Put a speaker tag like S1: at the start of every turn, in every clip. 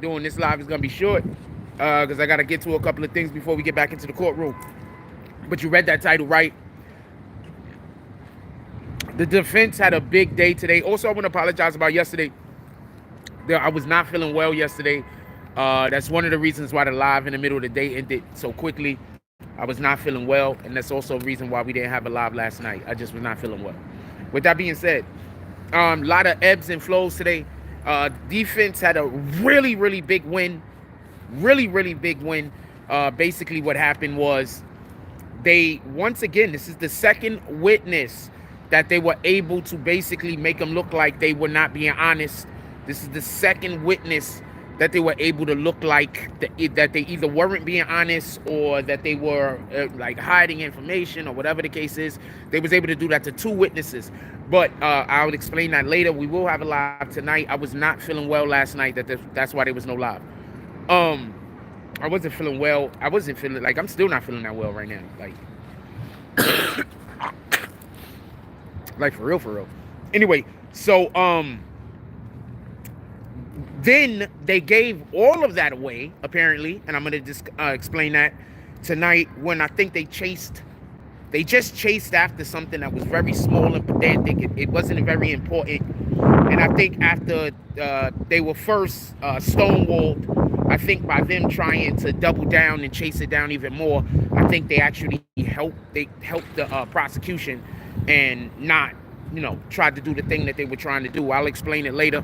S1: doing. This live is going to be short because I got to get to a couple of things before we get back into the courtroom. But you read that title right. The defense had a big day today. Also, I want to apologize about yesterday. I was not feeling well yesterday. That's one of the reasons why the live in the middle of the day ended so quickly. I was not feeling well, and that's also a reason why we didn't have a live last night. I just was not feeling well. With that being said, a lot of ebbs and flows today. Defense had a really, really big win. Really, really big win. Basically, what happened was they, once again, this is the second witness that they were able to basically make them look like they were not being honest. This is the second witness that they were able to look like that they either weren't being honest or that they were like hiding information or whatever the case is. They was able to do that to two witnesses. But I'll explain that later. We will have a live tonight. I was not feeling well last night. That's why there was no live. I wasn't feeling well. I wasn't feeling like, I'm still not feeling that well right now. Like for real, for real. Anyway, so then they gave all of that away, apparently, and I'm going to just explain that tonight when I think they just chased after something that was very small and pedantic. It wasn't very important. And I think after they were first stonewalled, I think by them trying to double down and chase it down even more, I think they actually helped the prosecution and not, tried to do the thing that they were trying to do. I'll explain it later.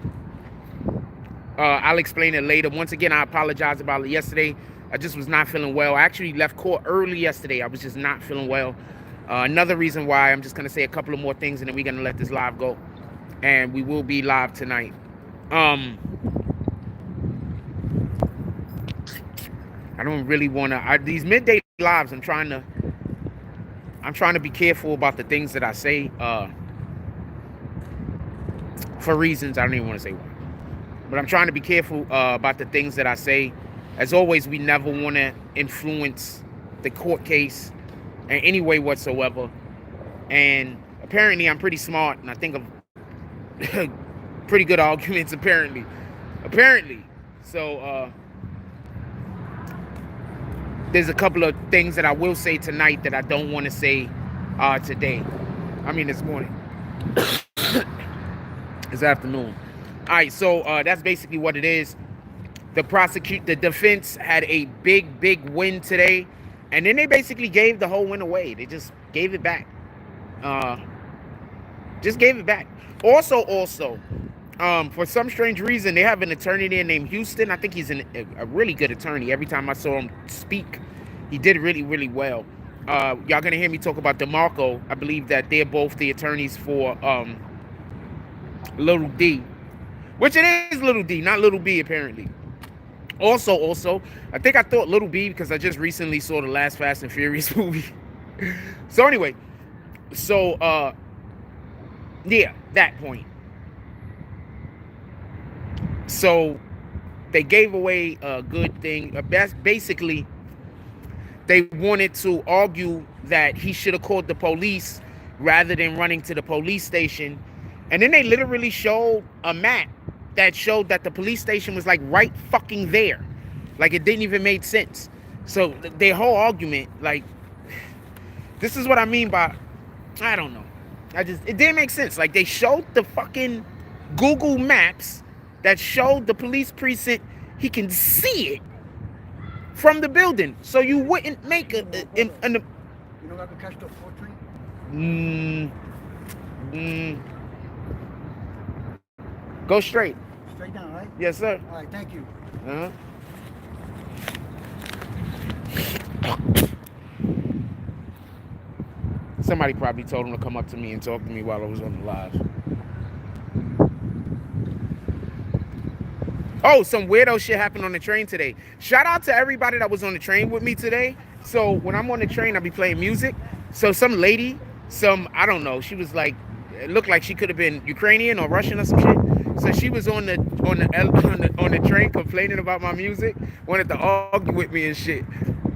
S1: Once again, I apologize about it yesterday. I just was not feeling well. I actually left court early yesterday. I was just not feeling well. Another reason why, I'm just going to say a couple of more things and then we're going to let this live go. And we will be live tonight. I don't really want to, these midday lives, I'm trying to be careful about the things that I say for reasons I don't even want to say why. But I'm trying to be careful about the things that I say. As always, we never want to influence the court case in any way whatsoever. And apparently, I'm pretty smart, and I think of pretty good arguments, apparently. So, there's a couple of things that I will say tonight that I don't want to say today. I mean, this morning. This afternoon. All right, so that's basically what it is. The defense had a big win today, and then they basically gave the whole win away. They just gave it back. Also, for some strange reason, they have an attorney there named Houston. I think he's a really good attorney. Every time I saw him speak, he did really, really well. Y'all gonna hear me talk about DeMarco. I believe that they're both the attorneys for Little D. Which it is Little D, not Little B, apparently. Also, I think I thought Little B because I just recently saw the last Fast and Furious movie. So anyway, yeah, that point. So they gave away a good thing. Basically, they wanted to argue that he should have called the police rather than running to the police station. And then they literally showed a map that showed that the police station was like right fucking there. Like it didn't even make sense. So their whole argument, like, this is what I mean by, I don't know. It didn't make sense. Like they showed the fucking Google Maps that showed the police precinct. He can see it from the building. So you wouldn't make you don't have to catch the 4 train? Go straight.
S2: Straight down, right?
S1: Yes, sir.
S2: All right, thank you.
S1: Somebody probably told him to come up to me and talk to me while I was on the live. Oh, some weirdo shit happened on the train today. Shout out to everybody that was on the train with me today. So when I'm on the train, I'll be playing music. So some lady, I don't know, she was like, it looked like she could have been Ukrainian or Russian or some shit. So she was on the train complaining about my music, wanted to argue with me and shit.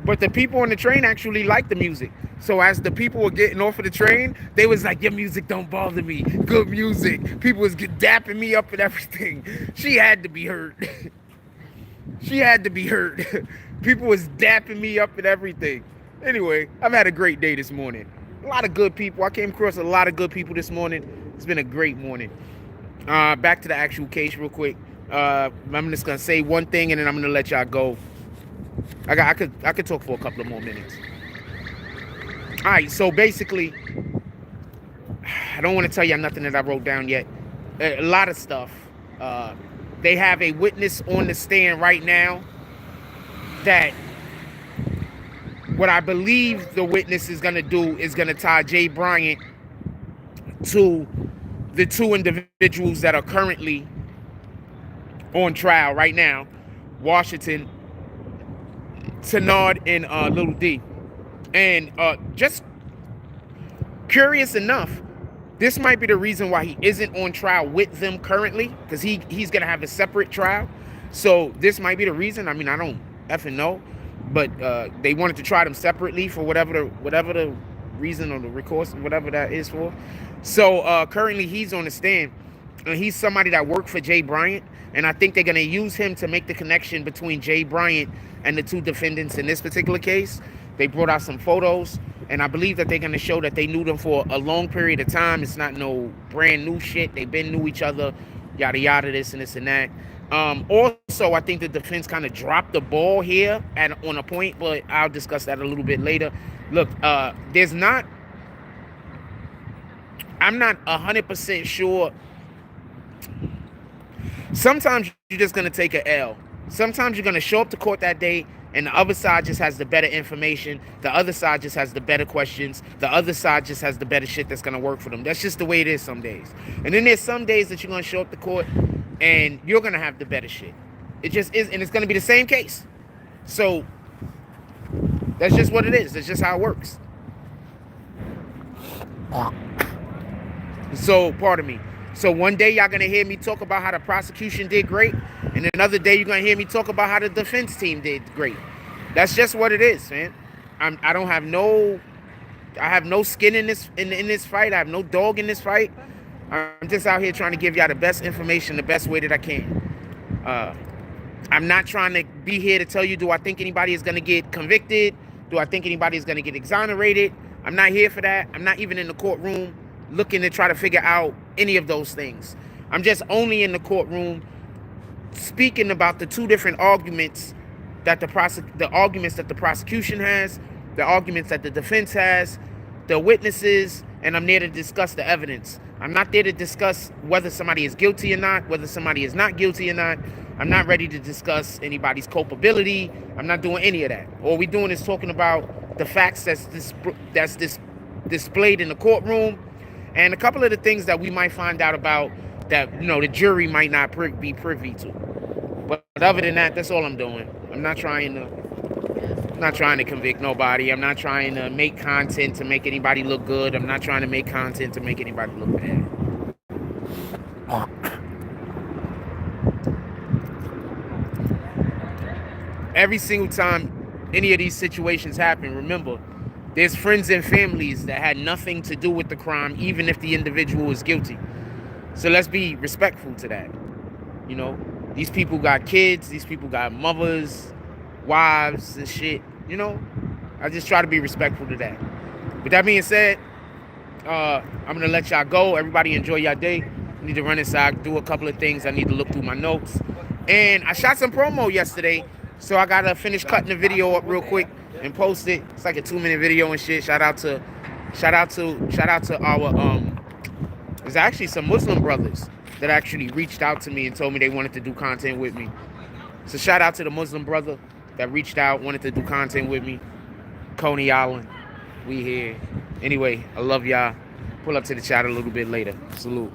S1: But the people on the train actually liked the music. So as the people were getting off of the train, they was like, your music don't bother me. Good music. People was dapping me up and everything. She had to be hurt. She had to be hurt. People was dapping me up and everything. Anyway, I've had a great day this morning. A lot of good people. I came across a lot of good people this morning. It's been a great morning. Back to the actual case real quick. I'm just gonna say one thing and then I'm gonna let y'all go. I could talk for a couple of more minutes. All right, so basically, I don't want to tell y'all nothing that I wrote down yet. A lot of stuff. They have a witness on the stand right now that what I believe the witness is going to do is going to tie Jay Bryant to the two individuals that are currently on trial right now, Washington, Tenard, and Little D. And just curious enough, this might be the reason why he isn't on trial with them currently, because he's going to have a separate trial. So this might be the reason. I mean, I don't effing know. But they wanted to try them separately for whatever the reason or the recourse, whatever that is for. So currently he's on the stand. And he's somebody that worked for Jay Bryant. And I think they're going to use him to make the connection between Jay Bryant and the two defendants in this particular case. They brought out some photos. And I believe that they're going to show that they knew them for a long period of time. It's not no brand new shit. They've been knew each other, yada, yada, this and this and that. Also, I think the defense kind of dropped the ball here on a point, but I'll discuss that a little bit later. Look, I'm not 100% sure. Sometimes you're just going to take an L. Sometimes you're going to show up to court that day and the other side just has the better information. The other side just has the better questions. The other side just has the better shit that's going to work for them. That's just the way it is some days. And then there's some days that you're going to show up to court and you're going to have the better shit. It just is, and it's going to be the same case. So that's just what it is. That's just how it works. So, pardon me. So one day y'all going to hear me talk about how the prosecution did great. And another day you're going to hear me talk about how the defense team did great. That's just what it is, man. I have no skin in this fight. I have no dog in this fight. I'm just out here trying to give y'all the best information, the best way that I can. I'm not trying to be here to tell you, do I think anybody is going to get convicted? Do I think anybody is going to get exonerated? I'm not here for that. I'm not even in the courtroom looking to try to figure out any of those things. I'm just only in the courtroom speaking about the two different arguments that the arguments that the prosecution has, the arguments that the defense has, the witnesses, and I'm there to discuss the evidence. I'm not there to discuss whether somebody is guilty or not, whether somebody is not guilty or not. I'm not ready to discuss anybody's culpability. I'm not doing any of that. All we're doing is talking about the facts that's displayed in the courtroom and a couple of the things that we might find out about that, the jury might not be privy to. But other than that, that's all I'm doing. I'm not trying to convict nobody. I'm not trying to make content to make anybody look good. I'm not trying to make content to make anybody look bad. Every single time any of these situations happen, remember, there's friends and families that had nothing to do with the crime, even if the individual is guilty. So let's be respectful to that. These people got kids. These people got mothers, wives, and shit. I just try to be respectful to that. With that being said, I'm going to let y'all go. Everybody enjoy your day. I need to run inside, do a couple of things. I need to look through my notes. And I shot some promo yesterday, so I got to finish cutting the video up real quick and post it. It's like a 2-minute video and shit. Shout out to our, there's actually some Muslim brothers that actually reached out to me and told me they wanted to do content with me. So shout out to the Muslim brother that reached out, wanted to do content with me. Coney Island, we here. Anyway, I love y'all. Pull up to the chat a little bit later. Salute.